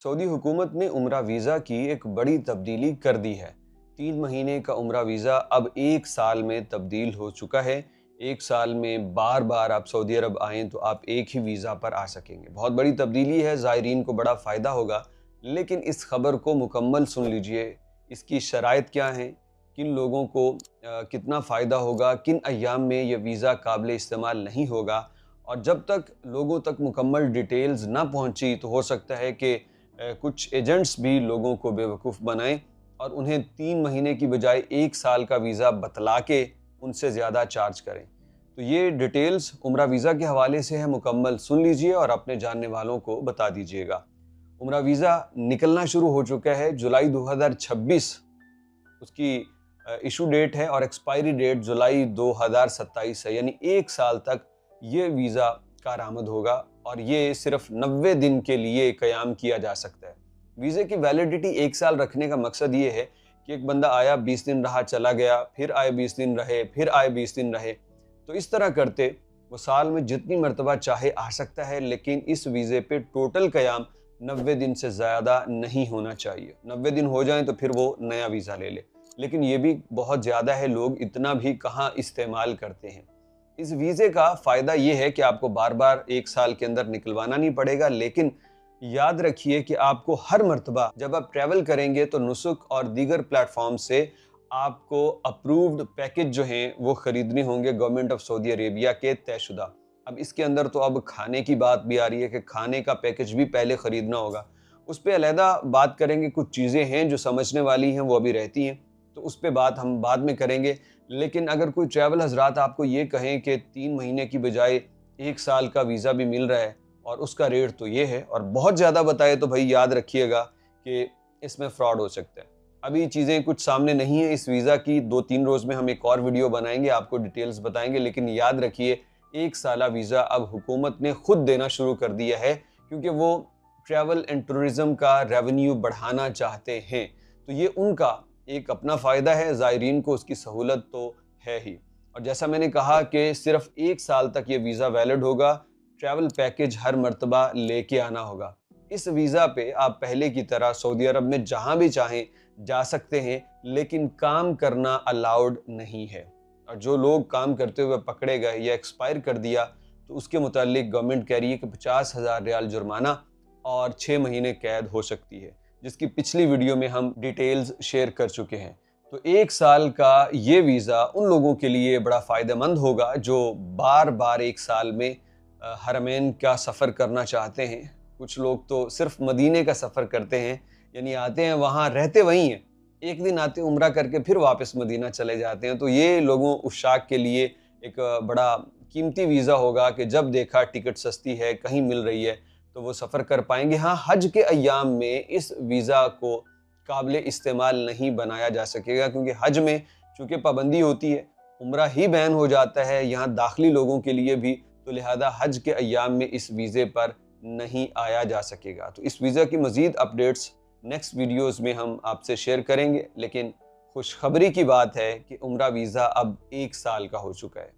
Saudi हुकूमत ने उम्रा वीज़ा की एक बड़ी तब्दीली कर दी है। 3 महीने का उम्रा वीज़ा अब 1 साल में तब्दील हो चुका है। 1 साल में बार-बार आप सऊदी अरब आएँ तो आप एक ही वीज़ा पर आ सकेंगे। बहुत बड़ी तब्दीली है, ज़ायरीन को बड़ा फ़ायदा होगा। लेकिन इस खबर को मुकम्मल सुन लीजिए, इसकी शराइत क्या हैं, किन लोगों को कितना फ़ायदा होगा, किन अय्याम में ये वीज़ा काबिल इस्तेमाल नहीं होगा। और जब तक लोगों तक मुकम्मल डिटेल्स ना पहुँची तो हो सकता है कि कुछ एजेंट्स भी लोगों को बेवकूफ़ बनाएं और उन्हें 3 महीने की बजाय 1 साल का वीज़ा बतला के उनसे ज़्यादा चार्ज करें। तो ये डिटेल्स उम्रा वीज़ा के हवाले से है, मुकम्मल सुन लीजिए और अपने जानने वालों को बता दीजिएगा। उम्रा वीज़ा निकलना शुरू हो चुका है, जुलाई 2026 उसकी इशू डेट है और एक्सपायरी डेट जुलाई 2027 है, यानी 1 साल तक ये वीज़ा कारआमद होगा और ये सिर्फ 90 दिन के लिए क़याम किया जा सकता है। वीज़े की वैलिडिटी 1 साल रखने का मकसद ये है कि एक बंदा आया 20 दिन रहा चला गया, फिर आए 20 दिन रहे, फिर आए 20 दिन रहे। तो इस तरह करते वो साल में जितनी मरतबा चाहे आ सकता है, लेकिन इस वीज़े पे टोटल क़याम 90 दिन से ज़्यादा नहीं होना चाहिए। 90 दिन हो जाएँ तो फिर वो नया वीज़ा ले ले। लेकिन ये भी बहुत ज़्यादा है, लोग इतना भी कहाँ इस्तेमाल करते हैं। इस वीज़े का फ़ायदा ये है कि आपको बार-बार 1 साल के अंदर निकलवाना नहीं पड़ेगा, लेकिन याद रखिए कि आपको हर मर्तबा जब आप ट्रैवल करेंगे तो नुसुक और दीगर प्लेटफ़ॉर्म से आपको अप्रूव्ड पैकेज जो हैं वो ख़रीदने होंगे गवर्नमेंट ऑफ सऊदी अरेबिया के तयशुदा। अब इसके अंदर तो अब खाने की बात भी आ रही है कि खाने का पैकेज भी पहले ख़रीदना होगा। उस पे अलहदा बात करेंगे, कुछ चीज़ें हैं जो समझने वाली हैं, वो अभी रहती हैं, तो उस पे बात हम बाद में करेंगे। लेकिन अगर कोई ट्रैवल हज़रात आपको ये कहें कि 3 महीने की बजाय 1 साल का वीज़ा भी मिल रहा है और उसका रेट तो ये है और बहुत ज़्यादा बताए, तो भाई याद रखिएगा कि इसमें फ्रॉड हो सकता है। अभी चीज़ें कुछ सामने नहीं है इस वीज़ा की, 2-3 रोज़ में हम एक और वीडियो बनाएंगे, आपको डिटेल्स बताएंगे। लेकिन याद रखिए 1 साला वीज़ा अब हुकूमत ने खुद देना शुरू कर दिया है, क्योंकि वो ट्रैवल एंड टूरिज़्म का रेवेन्यू बढ़ाना चाहते हैं। तो ये उनका एक अपना फ़ायदा है, ज़ायरीन को उसकी सहूलत तो है ही। और जैसा मैंने कहा कि सिर्फ 1 साल तक ये वीज़ा वैलिड होगा, ट्रैवल पैकेज हर मर्तबा लेके आना होगा। इस वीज़ा पे आप पहले की तरह सऊदी अरब में जहाँ भी चाहें जा सकते हैं, लेकिन काम करना अलाउड नहीं है। और जो लोग काम करते हुए पकड़े गए या एक्सपायर कर दिया, तो उसके मुतालिक गवर्नमेंट कह रही है कि 50,000 रियाल जुर्माना और 6 महीने कैद हो सकती है, जिसकी पिछली वीडियो में हम डिटेल्स शेयर कर चुके हैं। तो 1 साल का ये वीज़ा उन लोगों के लिए बड़ा फ़ायदेमंद होगा जो बार-बार 1 साल में हरमैन का सफ़र करना चाहते हैं। कुछ लोग तो सिर्फ मदीने का सफ़र करते हैं, यानी आते हैं वहाँ रहते वहीं हैं, एक दिन आते हैं उम्रा करके फिर वापस मदीना चले जाते हैं। तो ये लोगों उशाक के लिए एक बड़ा कीमती वीज़ा होगा कि जब देखा टिकट सस्ती है, कहीं मिल रही है, तो वो सफ़र कर पाएंगे। हाँ, हज के अय्याम में इस वीज़ा को काबिल इस्तेमाल नहीं बनाया जा सकेगा, क्योंकि हज में चूँकि पाबंदी होती है, उम्रा ही बैन हो जाता है यहाँ दाखिली लोगों के लिए भी, तो लिहाजा हज के अय्याम में इस वीज़े पर नहीं आया जा सकेगा। तो इस वीज़ा की मज़ीद अपडेट्स नेक्स्ट वीडियोज़ में हम आपसे शेयर करेंगे। लेकिन खुशखबरी की बात है कि उम्रा वीज़ा अब 1 साल का हो चुका है।